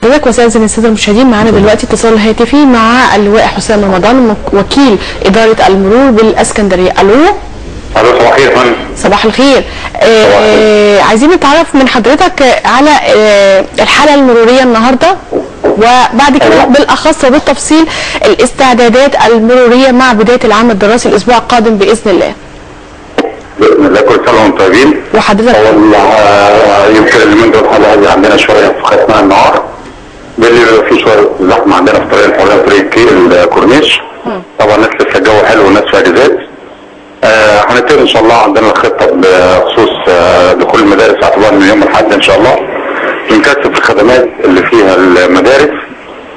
حضرتك واستاذن الساده المشاهدين معانا دلوقتي اتصال هاتفي مع اللواء حسام رمضان وكيل اداره المرور بالاسكندريه. الو. الو، صباح الخير يا فندم. صباح الخير. عايزين نتعرف من حضرتك على الحاله المروريه النهارده، وبعد كده بالاخص وبالتفصيل الاستعدادات المروريه مع بدايه العام الدراسي الاسبوع القادم باذن الله. باذن الله كل سنه وانتم طيبين. وحضرتك يمكن اليومين دول حاجه عندنا شويه في ختمها النهار، بالليل بيبقى في شويه زحمه عندنا في طريق الحريه وطريق الكورنيش. طبعا الناس لسه الجو حلو والناس في اجازات. هنبتدي ان شاء الله عندنا الخطه بخصوص دخول المدارس اعتبارا من يوم الاحد ان شاء الله. بنكثف الخدمات اللي فيها المدارس،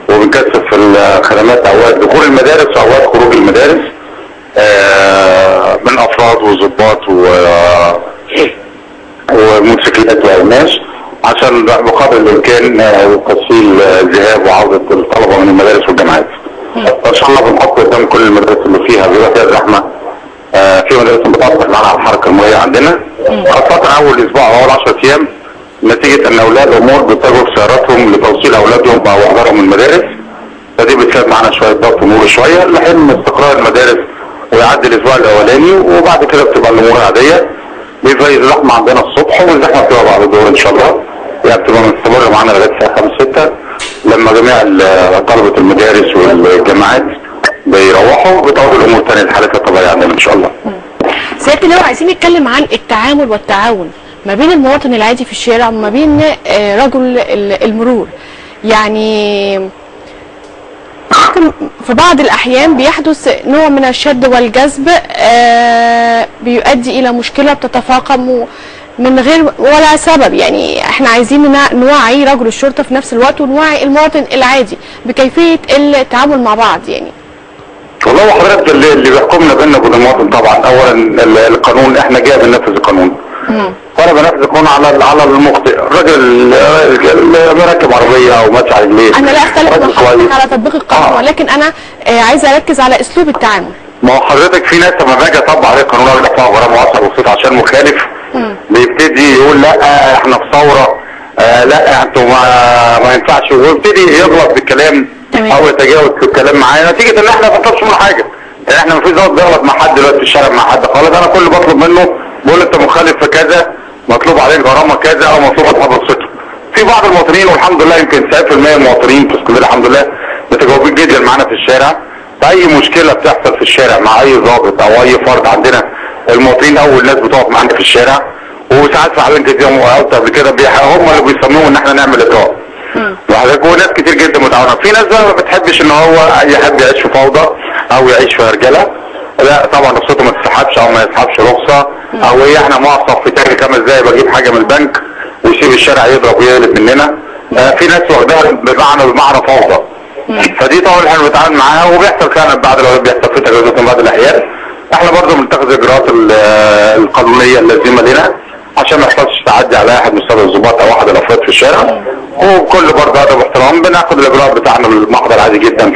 وبنكثف الخدمات اوقات دخول المدارس واوقات خروج المدارس من افراد وظباط وموتوسيكلات وقماش، عشان بقدر الامكان تسهيل ذهاب وعوده الطلبه من المدارس والجامعات. ان شاء الله بنحط قدام كل المدارس اللي فيها بيبقى فيها زحمه. في مدارس بتطبق معانا على الحركه المائيه عندنا، خاصه اول اسبوع او اول 10 ايام، نتيجه ان اولياء الامور بيتجهوا بسياراتهم لتوصيل اولادهم او احضارهم المدارس، فدي بتساعد معانا شويه ضغط امور شويه لحين استقرار المدارس ويعدي الاسبوع الاولاني، وبعد كده بتبقى الامور عاديه. بيبقى الزحمه عندنا الصبح والزحمه بتبقى بعد الظهر ان شاء الله، يعني بتبقى مستمره معانا لغايه الساعه 5 6 لما جميع طلبه المدارس والجامعات بيروحوا بتعود الامور ثاني لحالتها الطبيعيه عندنا ان شاء الله. سيادة اللواء، عايزين نتكلم عن التعامل والتعاون ما بين المواطن العادي في الشارع وما بين رجل المرور. يعني ممكن في بعض الأحيان بيحدث نوع من الشد والجذب بيؤدي إلى مشكلة بتتفاقم من غير ولا سبب. يعني احنا عايزين نوعي رجل الشرطة في نفس الوقت ونوعي المواطن العادي بكيفية التعامل مع بعض. يعني والله حضرتك اللي بيحكمنا بيننا وبين المواطن طبعا اولا القانون، احنا جاي بننفذ القانون، وانا بنفذ القانون على المخطئ. الراجل اللي راكب عربيه او ماشي على رجليه، انا لا اختلف مع حضرتك على تطبيق القانون، ولكن انا عايزه اركز على اسلوب التعامل. ما هو حضرتك في ناس لما باجي اطبق عليه القانون اقول لك غرامه واثر وصوت عشان مخالف، بيبتدي يقول لا احنا في ثوره، لا انتوا ما ينفعش، ويبتدي يغلط بالكلام او يتجاوز في الكلام معايا، نتيجه ان احنا ما بنطلبش منه حاجه. يعني احنا ما فيش ضابط بيغلط مع حد دلوقتي في الشارع مع حد خالص، انا كل اللي بطلب منه بقول انت مخالف في كذا، مطلوب عليك غرامه كذا او مطلوب اصحاب رخصته. في بعض المواطنين والحمد لله يمكن 90% من المواطنين في اسكندريه الحمد لله متجاوبين جدا معانا في الشارع. اي مشكله بتحصل في الشارع مع اي ضابط او اي فرد عندنا، المواطنين اول ناس بتقف معانا في الشارع، وساعات في حالات كتير قبل كده هم اللي بيصمموا ان احنا نعمل اجراء. وحضرتك وناس كتير جدا متعاونه. في ناس بقى ما بتحبش ان هو يحب يعيش في فوضى او يعيش في رجاله، لا طبعا رخصته ما تسحبش او ما يسحبش رخصه، او ايه احنا معصب في تاني 5 دقايق بجيب حاجه من البنك ويسيب الشارع يضرب ويقلب مننا. في ناس واخداها بمعنى فوضى. فدي طبعا احنا بنتعامل معاها، وبيحصل فعلا بعد لو بيحصل في تجاوزات من بعض الاحيان. احنا برضه بنتخذ الاجراءات القانونيه اللازمه لنا عشان ما يحصلش تعدي على احد من الساده الضباط او احد الافراد في الشارع، وبكل برضه ادب واحترام بناخد الاجراء بتاعنا المحضر عادي جدا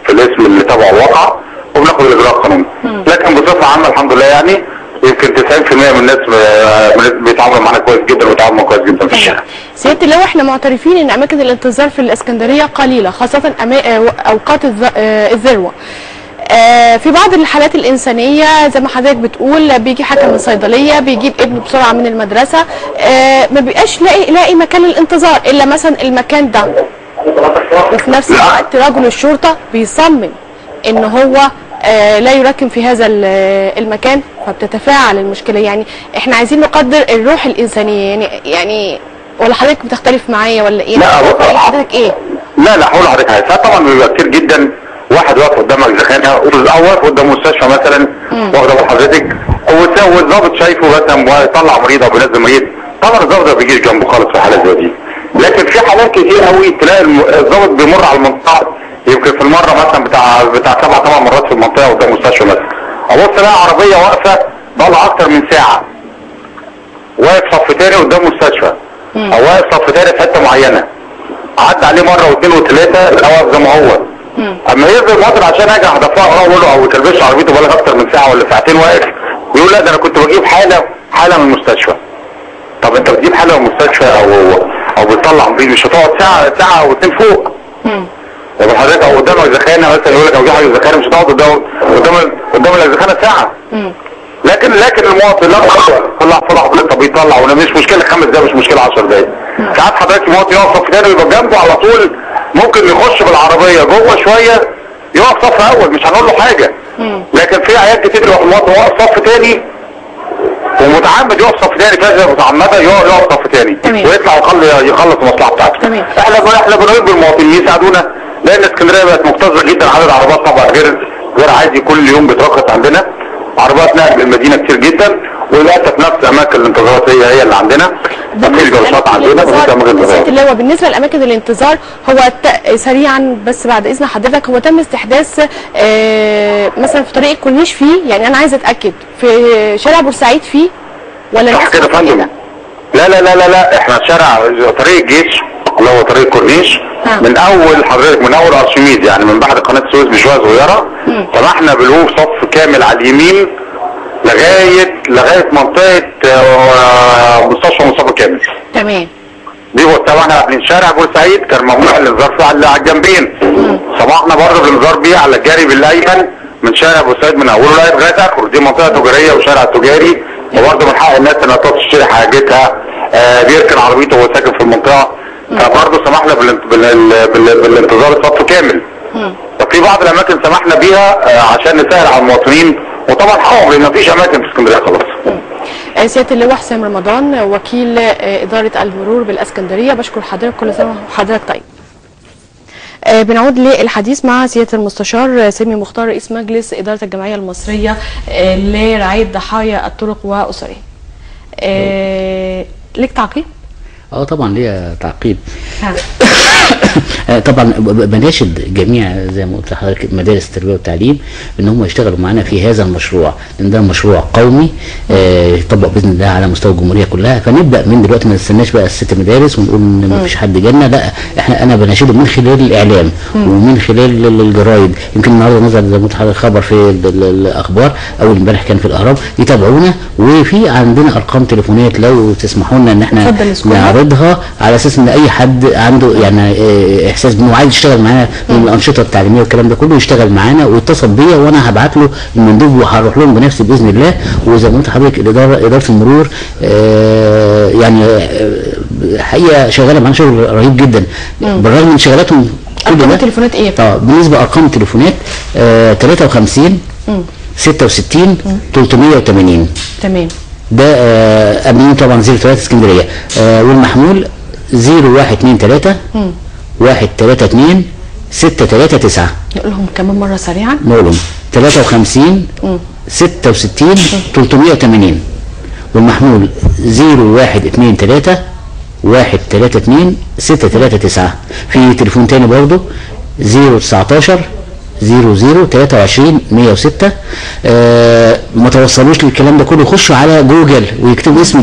في الاسم اللي تبع الواقع، وبناخد الاجراء القانوني. لكن بصفه عامه الحمد لله يعني يمكن 90% من الناس بيتعاملوا معانا كويس جدا وبيتعاملوا كويس جدا في الشارع. سيادة اللواء، احنا معترفين ان اماكن الانتظار في الاسكندريه قليله، خاصه اوقات الذروه. في بعض الحالات الإنسانية زي ما حضرتك بتقول بيجي حكم من صيدلية بيجيب ابنه بسرعة من المدرسة، ما بيبقاش لاقي مكان للانتظار إلا مثلا المكان ده، وفي نفس الوقت رجل الشرطة بيصمم إن هو لا يركن في هذا المكان، فبتتفاعل المشكلة. يعني احنا عايزين نقدر الروح الإنسانية. يعني ولا حضرتك بتختلف معايا ولا ايه؟ لا حضرتك ايه؟ لا هقول لحضرتك حاجة. طبعا بيبقى كتير جدا واحد واقف قدامك زخانه او واقف قدام مستشفى مثلا واخد بال حضرتك، والظابط شايفه مثلا ويطلع مريض او بينزل مريض، طبعا الظابط ما بيجيش جنبه خالص في حالات زي دي. لكن في حالات كتير قوي تلاقي الظابط بيمر على المنطقه، يمكن في المره مثلا بتاع 7 8 مرات في المنطقه قدام مستشفى مثلا، ابص الاقي عربيه واقفه بقى اكتر من ساعه، واقف صف تاني قدام مستشفى او واقف صف تاني في حته معينه، عدى عليه مره واثنين وثلاثه لا واقف زي ما هو. اما ينزل المواطن عشان اجي احدفها اقول له او يكلبش عربيته بقى اكتر من ساعه ولا ساعتين واقف، يقول لا ده انا كنت بجيب حاله من المستشفى. طب انت بتجيب حاله من المستشفى او بتطلع مريض مش هتقعد ساعه او اتنين فوق. طب حضرتك او قدام الزخانه مثلا يقول لك او في حاجه زخانه مش هتقعد قدام الزخانه ساعه. لكن المواطن لا طلع طب يطلع ولا مش مشكله 5 دقايق مش مشكله 10 دقايق. ساعات حضرتك المواطن يقف صف تاني ويبقى جنبه على طول، ممكن يخش بالعربيه جوه شويه يقف صف اول مش هنقول له حاجه. لكن في عيال كتير يروح المواطن واقف صف تاني ومتعمد يقف صف تاني، فجاه متعمده يقف صف تاني ويطلع يخلص المصلحه بتاعته. احنا بنقول بالمواطنين يساعدونا، لان اسكندريه بقت مكتظه جدا، عدد عربات طبعا غير عادي، كل يوم بيترقص عندنا عربات نقل المدينه كتير جدا، وللاسف نفس اماكن الانتظارات هي اللي عندنا، مفيش جلسات عندنا مفيش اماكن انتظار. بالنسبه لاماكن الانتظار هو سريعا بس بعد اذن حضرتك، هو تم استحداث مثلا في طريق الكورنيش فيه، يعني انا عايزه اتاكد في شارع بورسعيد فيه ولا صح كده يا فندم؟ لا احنا شارع طريق الجيش اللي هو طريق الكورنيش من اول حضرتك من اول ارشميد، يعني من بعد قناه السويس بشويه صغيره سمحنا بالوقوف صف كامل على اليمين لغايه منطقه مستشفى مصطفى كامل. تمام. دي طبعا قبل شارع بورسعيد كان ممنوع الانذار فيه على الجنبين. سمحنا برضه بالانذار بيه على الجانب الايمن من شارع بورسعيد من اوله لغايه اخره، دي منطقه تجاريه وشارع تجاري، وبرضه من حق الناس انها تروح تشتري حاجتها، بيركن عربيته وهو ساكن في المنطقه، فبرضه سمحنا بالانتظار الصف كامل. ففي بعض الاماكن سمحنا بيها عشان نسهل على المواطنين، وطبعا حقهم لان مفيش اماكن في اسكندريه خلاص. سياده اللواء حسام رمضان وكيل اداره المرور بالاسكندريه، بشكر حضرتك، كل سنه وحضرتك طيب. بنعود للحديث مع سياده المستشار سامي مختار رئيس مجلس اداره الجمعيه المصريه لرعايه ضحايا الطرق واسرهم. ليك تعقيب؟ طبعا ليا تعقيب. طبعا بناشد جميع زي ما قلت لحضرتك مدارس التربيه والتعليم ان هم يشتغلوا معانا في هذا المشروع، لان ده مشروع قومي يطبق باذن الله على مستوى الجمهوريه كلها، فنبدا من دلوقتي ما نستناش بقى الست مدارس ونقول ان ما فيش حد جالنا، لا انا بناشده من خلال الاعلام ومن خلال الجرايد. يمكن النهارده نزل زي ما قلت لحضرتك خبر في الاخبار، اول امبارح كان في الاهرام، يتابعونا، وفي عندنا ارقام تليفونات لو تسمحوا لنا ان احنا نعرضها على اساس ان اي حد عنده يعني احساس انه عايز يشتغل معانا من الانشطه التعليميه والكلام ده كله يشتغل معانا ويتصل بيا، وانا هبعت له المندوب وهروح لهم بنفسي باذن الله. وزي ما قلت لحضرتك اداره المرور يعني حقيقه شغاله معانا شغل رهيب جدا بالرغم من شغلاتهم. ارقام التليفونات ايه؟ بالنسبه ارقام التليفونات 53 66 380. تمام. ده امين طبعا 03 اسكندريه، والمحمول 0123 132 639. نقولهم كمان مره سريعا. نقولهم 53 66 380 والمحمول 0123 132 639. في تليفون تاني برضه 019 00 23 106. ما توصلوش للكلام ده كله، يخشوا على جوجل ويكتبوا اسم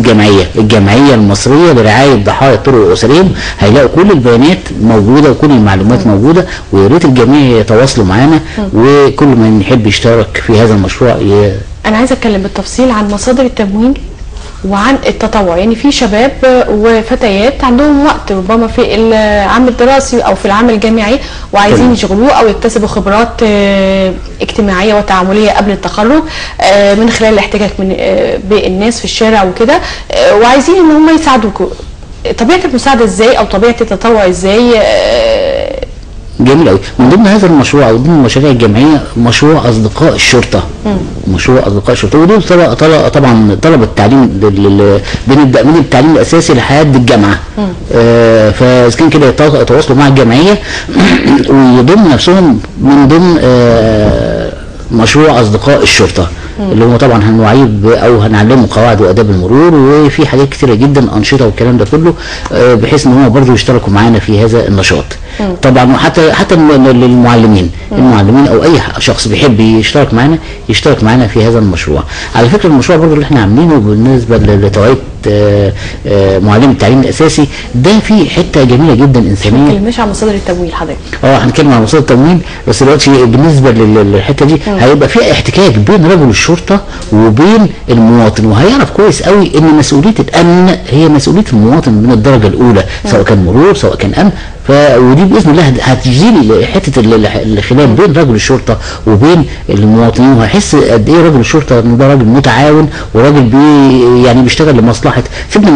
الجمعيه المصريه لرعايه ضحايا الطرق واسرهم، هيلاقوا كل البيانات موجوده وكل المعلومات موجوده، ويا ريت الجميع يتواصلوا معانا، وكل من يحب يشترك في هذا المشروع انا عايزه اتكلم بالتفصيل عن مصادر التمويل وعن التطوع. يعني في شباب وفتيات عندهم وقت ربما في العام الدراسي او في العام الجامعي وعايزين يشغلوه او يكتسبوا خبرات اجتماعيه وتعامليه قبل التخرج من خلال الاحتكاك بالناس في الشارع وكده، وعايزين ان هم يساعدوكم. طبيعه المساعده ازاي او طبيعه التطوع ازاي؟ جميل قوي. من ضمن هذا المشروع او ضمن المشاريع الجمعيه مشروع اصدقاء الشرطه. مشروع اصدقاء الشرطه، ودول طبعا طلبه التعليم بنبدا من التعليم الاساسي لحد الجامعه. فاذا كان كده يتواصلوا مع الجمعيه ويضموا نفسهم من ضمن مشروع اصدقاء الشرطه، اللي هو طبعا هنوعيه او هنعلمه قواعد واداب المرور، وفي حاجات كتيره جدا انشطه والكلام ده كله، بحيث ان هم برضه يشتركوا معانا في هذا النشاط. طبعا وحتى للمعلمين او اي شخص بيحب يشترك معانا في هذا المشروع. على فكره المشروع برضه اللي احنا عاملينه بالنسبه لتوعيه معلم التعليم الاساسي، ده في حته جميله جدا انسانيه. ما اتكلمناش عن مصادر التمويل حضرتك. هنتكلم عن مصادر التمويل، بس دلوقتي بالنسبه للحته دي هيبقى في احتكاك بين رجل الشرطه وبين المواطن، وهيعرف كويس قوي ان مسؤوليه الامن هي مسؤوليه المواطن من الدرجه الاولى، سواء كان مرور سواء كان امن. ودي باذن الله هتزيل حته الخلاف بين رجل الشرطه وبين المواطنين، وهيحس قد ايه رجل الشرطه انه ده راجل متعاون وراجل يعني بيشتغل لمصلحه، سيبنا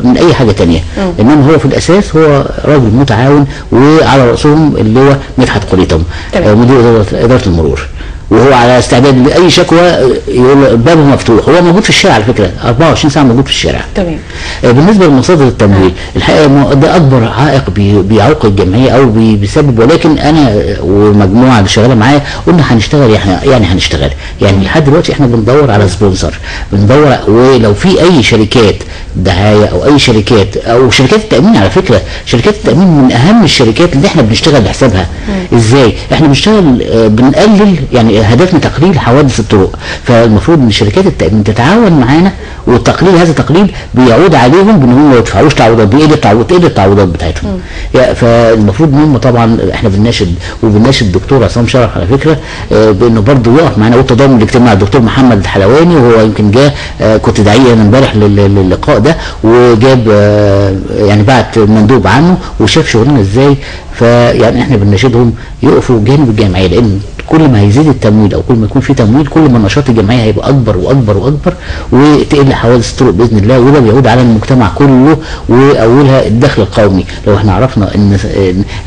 من اي حاجه ثانيه، انما هو في الاساس هو راجل متعاون، وعلى راسهم اللي هو مدحت قليطم مدير اداره المرور، وهو على استعداد لاي شكوى، يقول بابه مفتوح. هو موجود في الشارع على فكره 24 ساعه موجود في الشارع. تمام. بالنسبه لمصادر التمويل الحقيقه ده اكبر عائق بيعوق الجمعيه او بيسبب، ولكن انا والمجموعه اللي شغاله معايا قلنا هنشتغل، هنشتغل يعني لحد دلوقتي احنا بندور على سبونسر، بندور، ولو في اي شركات دعايه او اي شركات او شركات التامين. على فكره شركات التامين من اهم الشركات اللي احنا بنشتغل لحسابها. ازاي؟ احنا بنشتغل بنقلل، يعني هدفنا تقليل حوادث الطرق، فالمفروض ان شركات التامين تتعاون معانا، والتقليل هذا التقليل بيعود عليهم بان هم ما يدفعوش تعويضات، بيقل التعويضات بتاعتهم. فالمفروض ان هم طبعا احنا بنناشد الدكتور عصام شرف على فكره بانه برضه يقف معانا، والتضامن الاجتماعي الدكتور محمد الحلواني، وهو يمكن جه كنت داعيه امبارح للقاء ده، وجاب يعني بعت مندوب عنه وشاف شغلنا ازاي. فيعني احنا بنناشدهم يقفوا جانب الجمعيه، لان كل ما هيزيد التمويل او كل ما يكون في تمويل كل ما النشاط الجمعيه هيبقى اكبر واكبر واكبر، وتقل حوادث الطرق باذن الله، وده بيعود على المجتمع كله، واولها الدخل القومي. لو احنا عرفنا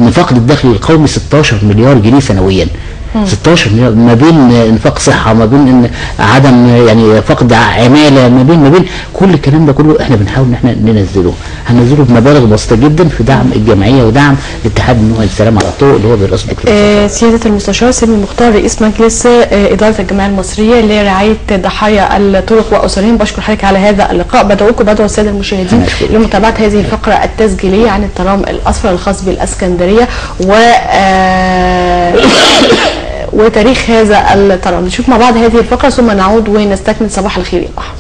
ان فقد الدخل القومي 16 مليار جنيه سنويا، 16 مليار، ما بين انفاق صحه، ما بين عدم يعني فقد عماله، ما بين كل الكلام ده كله احنا بنحاول ان احنا هننزله بمبالغ بسيطه جدا في دعم الجمعيه ودعم الاتحاد النوعي للسلام على الطرق اللي هو بيرأسه الدكتور سياده المستشار سامي مختار رئيس مجلس اداره الجمعيه المصريه لرعايه ضحايا الطرق واسرهم. بشكر حضرتك على هذا اللقاء. بدعو الساده المشاهدين لمتابعه هذه الفقره التسجيليه عن الترام الاصفر الخاص بالاسكندريه وتاريخ هذا الترام. نشوف مع بعض هذه الفقرة ثم نعود ونستكمل صباح الخير يا بحر.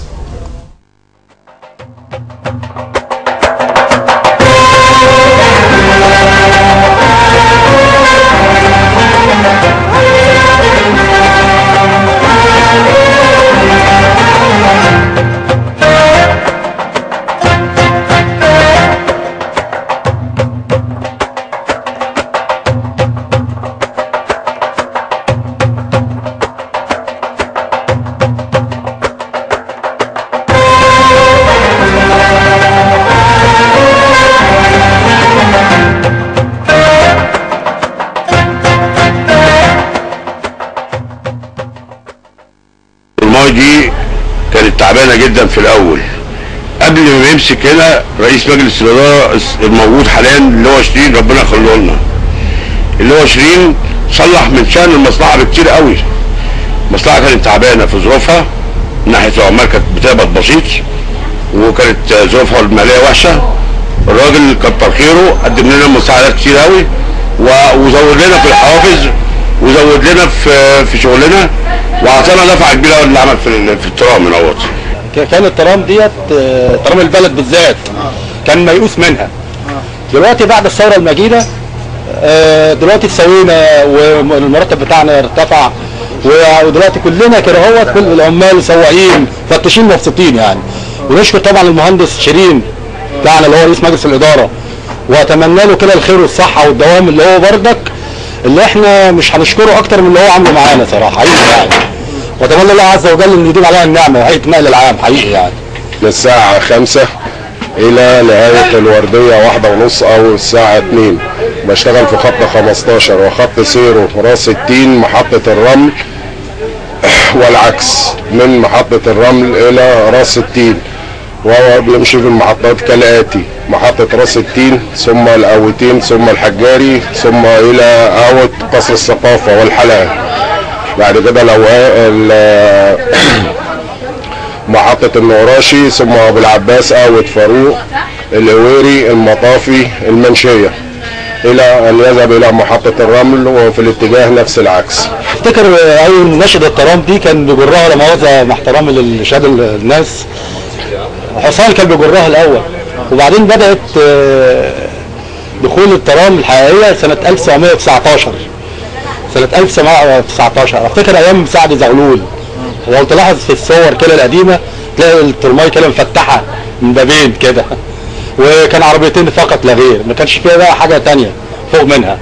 دي كانت تعبانه جدا في الاول قبل ما يمسك هنا رئيس مجلس الاداره الموجود حاليا اللي هو شيرين، ربنا يخليه لنا. اللي هو شيرين صلح من شان المصلحه بكتير قوي. المصلحه كانت تعبانه في ظروفها من ناحيه العمال، كانت بتقبض بسيط وكانت ظروفها الماليه وحشه. الراجل كتر خيره قدم لنا مساعدات كتير قوي وزود لنا في الحوافز وزود لنا في شغلنا وعطانا دفعه كبيره اللي عمل في الترام دوت. كان الترام ديت ترام البلد بالذات كان ميؤوس منها. دلوقتي بعد الثوره المجيده دلوقتي اتسوينا والمرتب بتاعنا ارتفع، ودلوقتي كلنا كده اهوت كل العمال سواقين فتشين مبسوطين يعني. ونشكر طبعا المهندس شيرين بتاعنا اللي هو رئيس مجلس الاداره، واتمنى له كده الخير والصحه والدوام اللي هو بردك اللي احنا مش هنشكره اكتر من اللي هو عامله معانا صراحه حقيقي يعني. واتمنى الله عز وجل ان يديم عليها النعمه وهيئه النقل العام حقيقي يعني. من الساعه 5 الى نهايه الورديه 1:30 او الساعه 2 بشتغل في خط 15 وخط سيرو راس التين محطه الرمل والعكس من محطه الرمل الى راس التين، وهو بيمشي في المحطات كالاتي: محطة راس التين ثم القوتين ثم الحجاري ثم الى قوة قصر الثقافة والحلقة. بعد كده محطة النوراشي ثم ابو العباس قوة فاروق القويري المطافي المنشية الى ان يذهب الى محطة الرمل وفي الاتجاه نفس العكس. افتكر اول نشد الترام دي كان بيجرها لمؤاخذة مع احترامي لشهاد الناس حصان كان بيجرها الاول، وبعدين بدات دخول الترام الحقيقيه سنه 1919. سنه 1919 افتكر ايام سعد زغلول. لو تلاحظ في الصور كده القديمه تلاقي الترماي كده مفتحه من بابين كده، وكان عربيتين فقط لا غير، ما كانش فيها بقى حاجه ثانيه فوق منها.